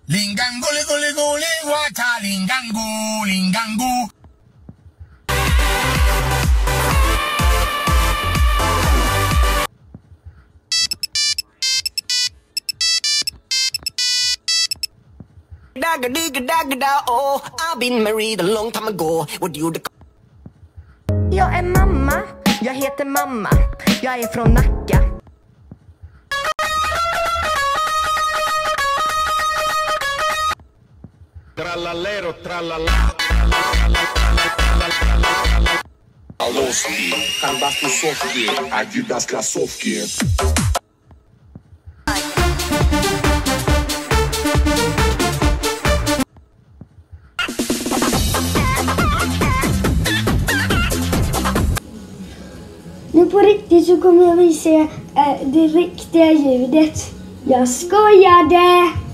Lingango, ligo, ligo, liwata, lingango, lingango. Dagga digga dagga da, oh, I've been married a long time ago. What you the... Jag är mamma, jag heter mamma. Jag är från Nacka. Trallallero, trallalla. Alowski, Ambastusovki, Adidas Krasovki. Nu på riktigt så kommer jag visa det riktiga ljudet. Jag skojade!